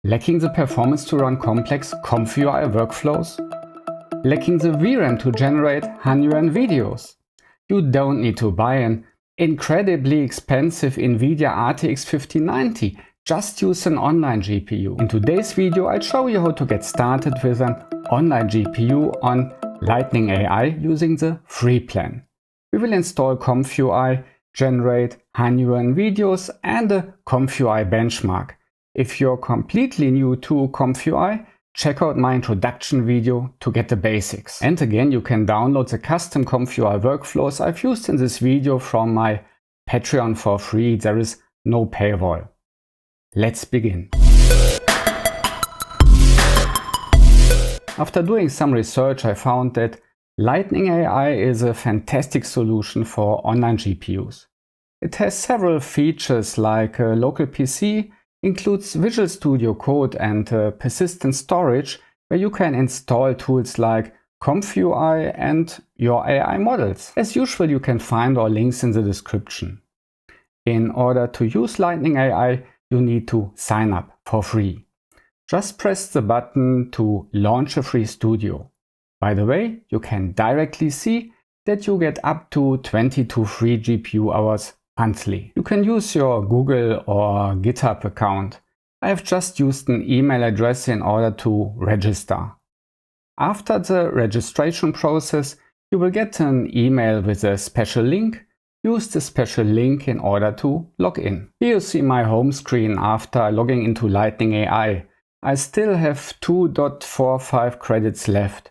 Lacking the performance to run complex ComfyUI workflows? Lacking the VRAM to generate Hunyuan videos? You don't need to buy an incredibly expensive NVIDIA RTX 5090. Just use an online GPU. In today's video, I'll show you how to get started with an online GPU on Lightning AI using the free plan. We will install ComfyUI, generate Hunyuan videos and a ComfyUI benchmark. If you're completely new to ComfyUI, check out my introduction video to get the basics. And again, you can download the custom ComfyUI workflows I've used in this video from my Patreon for free. There is no paywall. Let's begin. After doing some research, I found that Lightning AI is a fantastic solution for online GPUs. It has several features like a local PC, includes Visual Studio Code and persistent storage, where you can install tools like ComfyUI and your AI models. As usual, you can find our links in the description. In order to use Lightning AI, you need to sign up for free. Just press the button to launch a free studio. By the way, you can directly see that you get up to 22 free GPU hours monthly. You can use your Google or GitHub account. I have just used an email address in order to register. After the registration process, you will get an email with a special link. Use the special link in order to log in. Here you see my home screen after logging into Lightning AI. I still have 2.45 credits left.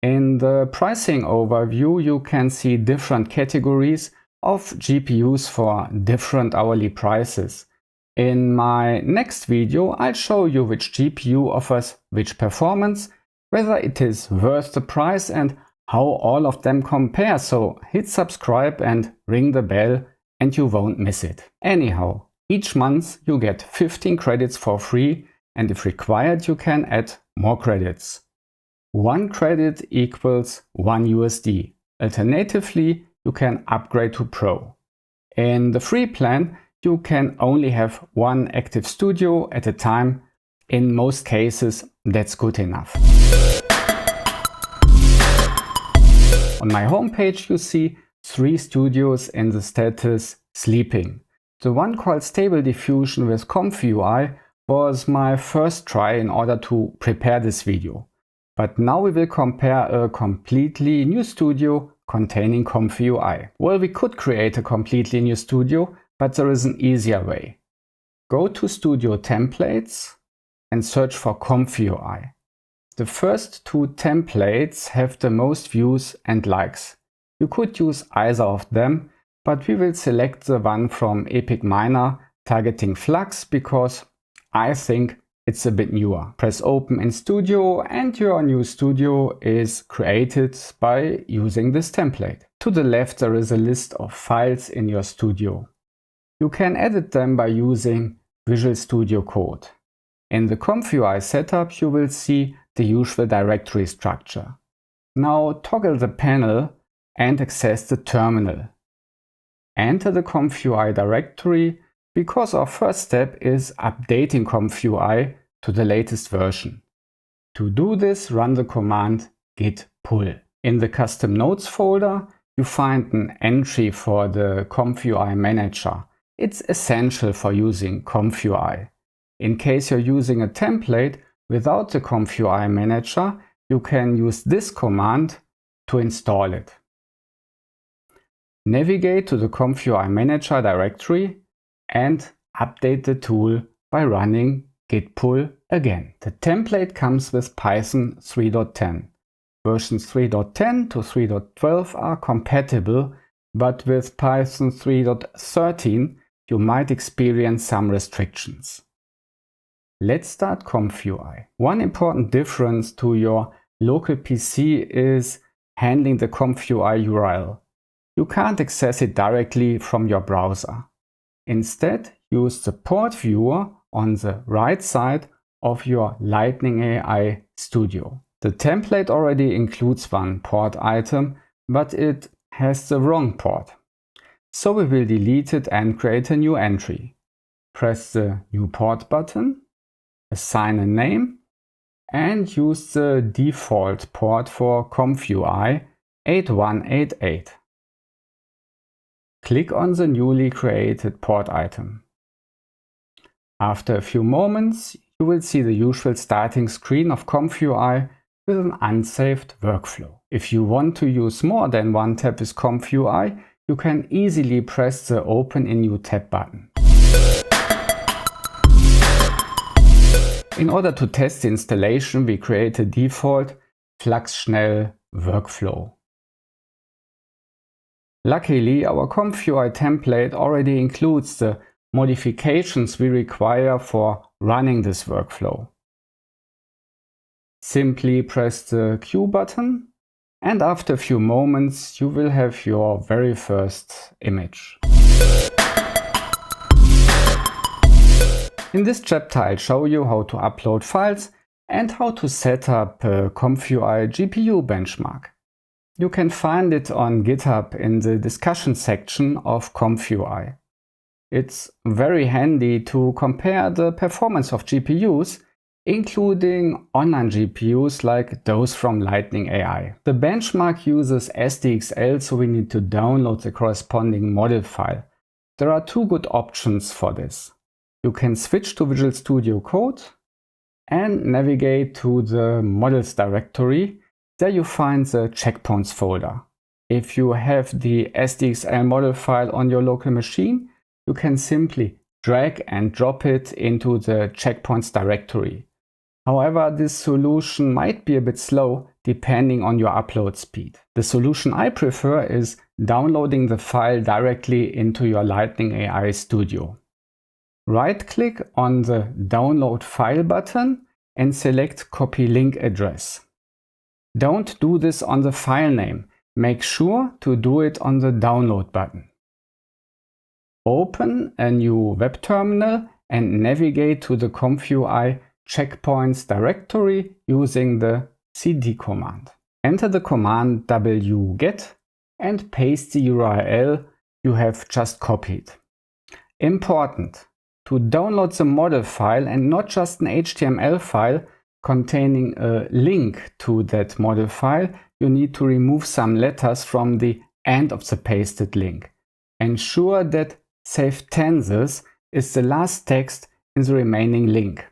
In the pricing overview, you can see different categories of GPUs for different hourly prices. In my next video, I'll show you which GPU offers which performance, whether it is worth the price and how all of them compare. So hit subscribe and ring the bell and you won't miss it. Anyhow, each month you get 15 credits for free, and if required you can add more credits. 1 credit equals 1 USD. Alternatively, you can upgrade to Pro. In the free plan, you can only have 1 active studio at a time. In most cases, that's good enough. On my homepage, you see 3 studios in the status sleeping. The one called Stable Diffusion with ComfyUI was my first try in order to prepare this video. But now we will compare a completely new studio containing ComfyUI. Well, we could create a completely new studio, but there is an easier way. Go to Studio Templates and search for ComfyUI. The first 2 templates have the most views and likes. You could use either of them, but we will select the one from Epic Miner targeting Flux because I think it's a bit newer. Press open in Studio and your new studio is created by using this template. To the left there is a list of files in your studio. You can edit them by using Visual Studio Code. In the ComfyUI setup you will see the usual directory structure. Now toggle the panel and access the terminal. Enter the ComfyUI directory because our first step is updating ComfyUI to the latest version. To do this, run the command git pull. In the custom nodes folder, you find an entry for the ComfyUI manager. It's essential for using ComfyUI. In case you're using a template without the ComfyUI manager, you can use this command to install it. Navigate to the ComfyUI manager directory and update the tool by running git pull again. The template comes with Python 3.10. Versions 3.10 to 3.12 are compatible, but with Python 3.13 you might experience some restrictions. Let's start ComfyUI. One important difference to your local PC is handling the ComfyUI URL. You can't access it directly from your browser. Instead, use the port viewer on the right side of your Lightning AI studio. The template already includes one port item, but it has the wrong port. So we will delete it and create a new entry. Press the New Port button. assign a name, and use the default port for ComfyUI 8188. Click on the newly created port item. After a few moments, you will see the usual starting screen of ComfyUI with an unsaved workflow. If you want to use more than one tab with ComfyUI, you can easily press the Open in New Tab button. In order to test the installation, we create a default FLUX Schnell workflow. Luckily, our ComfyUI template already includes the modifications we require for running this workflow. Simply press the Q button, and after a few moments you will have your very first image. In this chapter I'll show you how to upload files and how to set up a ComfyUI GPU benchmark. You can find it on GitHub in the discussion section of ComfyUI. It's very handy to compare the performance of GPUs, including online GPUs like those from Lightning AI. The benchmark uses SDXL, so we need to download the corresponding model file. There are two good options for this. You can switch to Visual Studio Code and navigate to the models directory. There you find the checkpoints folder. If you have the SDXL model file on your local machine, you can simply drag and drop it into the checkpoints directory. However, this solution might be a bit slow depending on your upload speed. The solution I prefer is downloading the file directly into your Lightning AI Studio. Right-click on the Download File button and select Copy Link Address. Don't do this on the file name. Make sure to do it on the Download button. Open a new web terminal and navigate to the ComfyUI checkpoints directory using the cd command. Enter the command wget and paste the URL you have just copied. Important: to download the model file and not just an HTML file containing a link to that model file, you need to remove some letters from the end of the pasted link. Ensure that Save Tenses is the last text in the remaining link.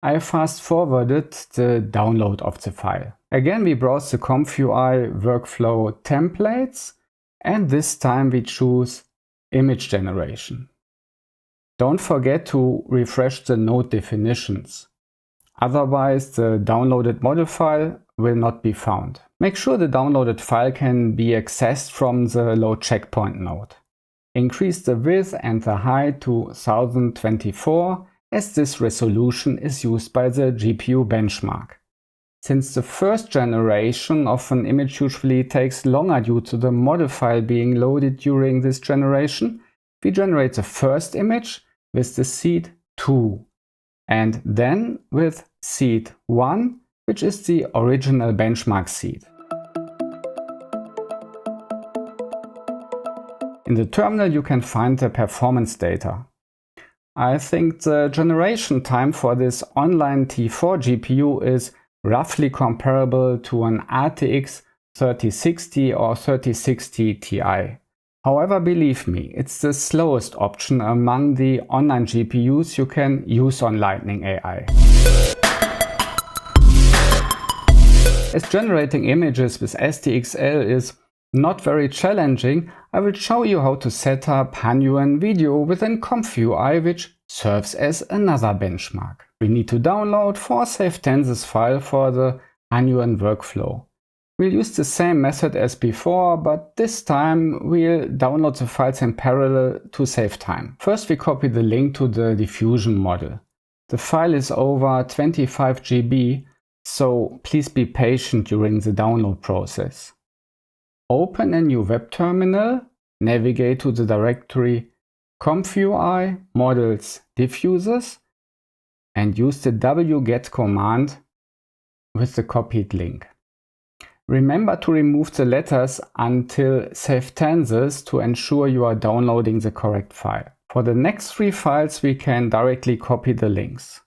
I fast forwarded the download of the file. Again, we browse the ComfyUI workflow templates, and this time we choose image generation. Don't forget to refresh the node definitions. Otherwise, the downloaded model file will not be found. Make sure the downloaded file can be accessed from the load checkpoint node. Increase the width and the height to 1024, as this resolution is used by the GPU benchmark. Since the first generation of an image usually takes longer due to the model file being loaded during this generation, we generate the first image with the seed 2 and then with seed 1, which is the original benchmark seed. In the terminal you can find the performance data. I think the generation time for this online T4 GPU is roughly comparable to an RTX 3060 or 3060 Ti. However, believe me, it's the slowest option among the online GPUs you can use on Lightning AI. As generating images with SDXL is not very challenging, I will show you how to set up Hunyuan Video within ComfyUI, which serves as another benchmark. We need to download 4 Save Tenses file for the Hunyuan workflow. We'll use the same method as before, but this time we'll download the files in parallel to save time. First we copy the link to the diffusion model. The file is over 25 GB, so please be patient during the download process. Open a new web terminal, navigate to the directory ComfyUI Models Diffusers and use the wget command with the copied link. Remember to remove the letters until Save Tenses to ensure you are downloading the correct file. For the next 3 files we can directly copy the links.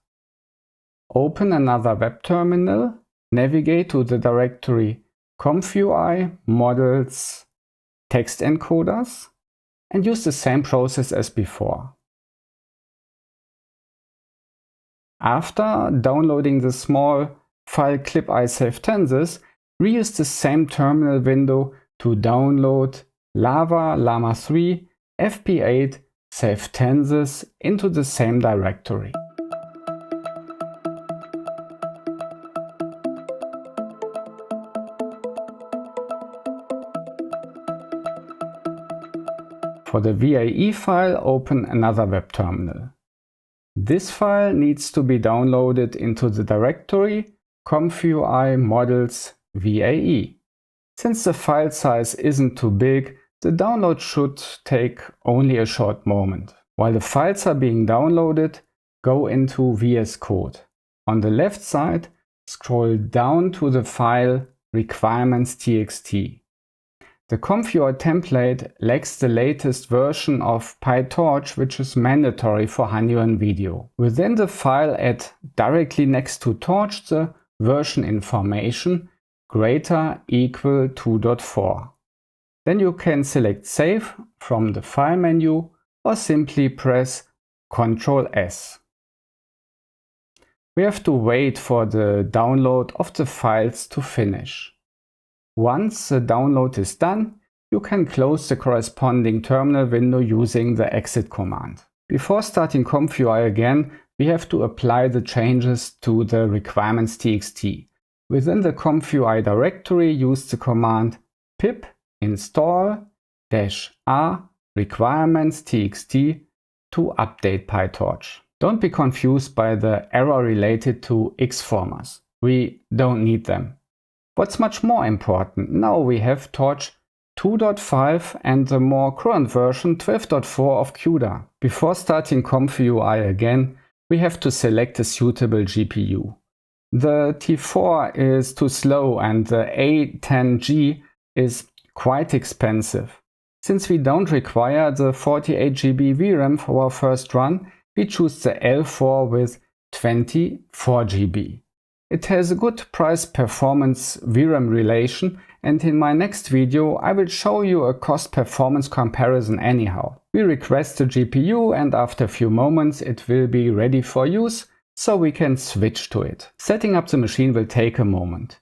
open another web terminal, navigate to the directory ComfyUI Models Text Encoders, and use the same process as before. After downloading the small file clip I save tenses, reuse the same terminal window to download Lava, Llama 3, FP8 save tenses into the same directory. For the VAE file, open another web terminal. This file needs to be downloaded into the directory ComfyUI Models VAE. Since the file size isn't too big, the download should take only a short moment. While the files are being downloaded, go into VS Code. On the left side, scroll down to the file requirements.txt. The ComfyUI template lacks the latest version of PyTorch, which is mandatory for Hunyuan Video. Within the file, add directly next to Torch the version information greater equal 2.4. Then you can select Save from the File menu or simply press Ctrl S. We have to wait for the download of the files to finish. Once the download is done, you can close the corresponding terminal window using the exit command. Before starting ComfyUI again, we have to apply the changes to the requirements.txt. Within the ComfyUI directory, use the command pip install -r requirements.txt to update PyTorch. Don't be confused by the error related to Xformers. We don't need them. What's much more important, now we have Torch 2.5 and the more current version 12.4 of CUDA. Before starting ComfyUI again, we have to select a suitable GPU. The T4 is too slow and the A10G is quite expensive. Since we don't require the 48 GB VRAM for our first run, we choose the L4 with 24 GB. It has a good price-performance VRAM relation, and in my next video I will show you a cost-performance comparison anyhow. We request the GPU and after a few moments it will be ready for use, so we can switch to it. Setting up the machine will take a moment.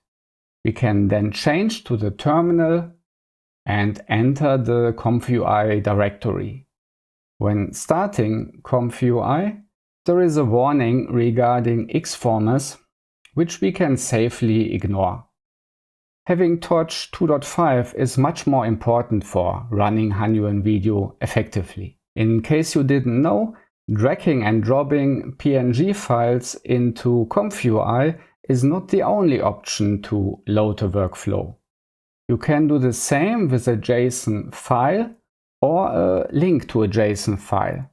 We can then change to the terminal and enter the ComfyUI directory. When starting ComfyUI, there is a warning regarding Xformers, which we can safely ignore. Having Torch 2.5 is much more important for running Hunyuan Video effectively. In case you didn't know, dragging and dropping PNG files into ComfyUI is not the only option to load a workflow. You can do the same with a JSON file or a link to a JSON file.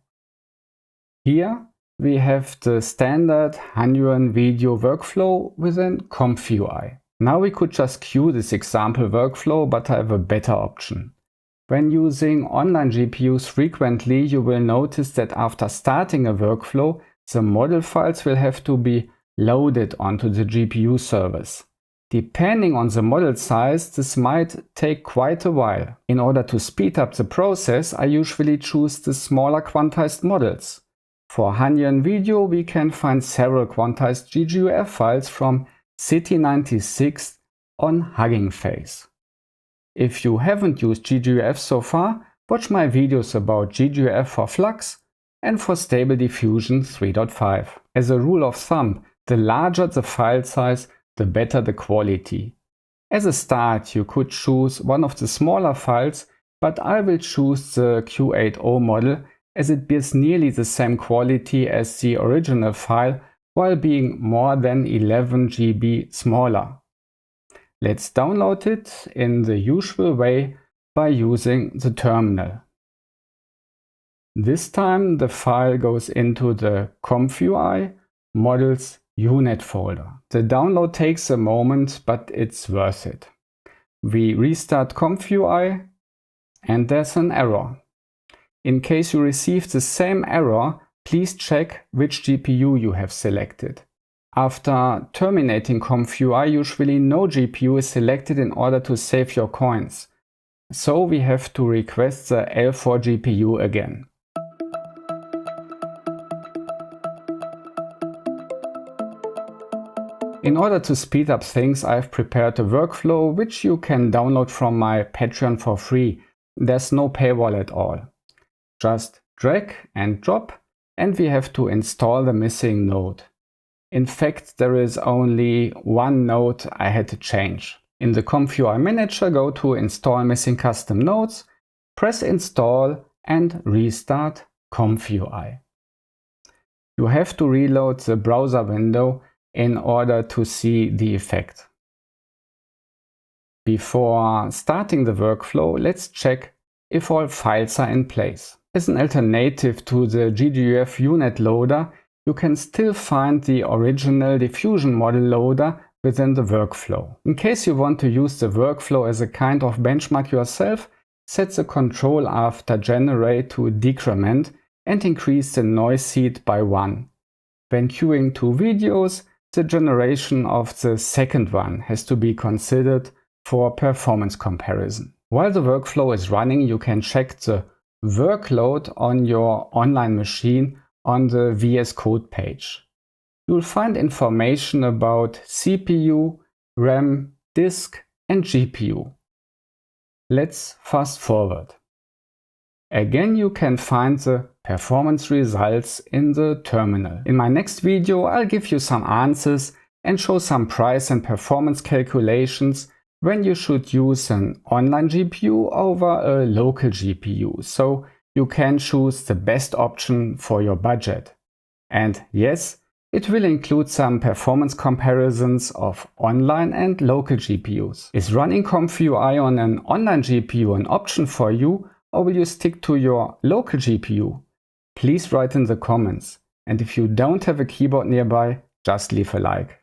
Here we have the standard Hunyuan Video workflow within ComfyUI. Now we could just queue this example workflow, but I have a better option. When using online GPUs frequently, you will notice that after starting a workflow, the model files will have to be loaded onto the GPU service. Depending on the model size, this might take quite a while. In order to speed up the process, I usually choose the smaller quantized models. For Hunyuan Video, we can find several quantized GGUF files from City96 on Hugging Face. If you haven't used GGUF so far, watch my videos about GGUF for FLUX and for Stable Diffusion 3.5. As a rule of thumb, the larger the file size, the better the quality. As a start, you could choose one of the smaller files, but I will choose the Q80 model as it bears nearly the same quality as the original file while being more than 11 GB smaller. Let's download it in the usual way by using the terminal. This time the file goes into the ComfyUI Models UNet folder. The download takes a moment, but it's worth it. We restart ComfyUI and there's an error. In case you receive the same error, please check which GPU you have selected. After terminating ComfyUI, usually no GPU is selected in order to save your coins. So we have to request the L4 GPU again. In order to speed up things, I've prepared a workflow which you can download from my Patreon for free. There's no paywall at all. Just drag and drop, and we have to install the missing node. In fact, there is only one node I had to change. In the ComfyUI Manager, go to Install Missing Custom Nodes, press Install and restart ComfyUI. You have to reload the browser window in order to see the effect. Before starting the workflow, let's check if all files are in place. As an alternative to the GDUF UNet loader, you can still find the original diffusion model loader within the workflow. In case you want to use the workflow as a kind of benchmark yourself, set the control after generate to decrement and increase the noise seed by 1. When queuing 2 videos, the generation of the second one has to be considered for performance comparison. While the workflow is running, you can check the workload on your online machine on the VS Code page. You'll find information about CPU, RAM, disk and GPU. Let's fast forward. Again, you can find the performance results in the terminal. In my next video, I'll give you some answers and show some price and performance calculations when you should use an online GPU over a local GPU, so you can choose the best option for your budget. And yes, it will include some performance comparisons of online and local GPUs. Is running ComfyUI on an online GPU an option for you, or will you stick to your local GPU? Please write in the comments. And if you don't have a keyboard nearby, just leave a like.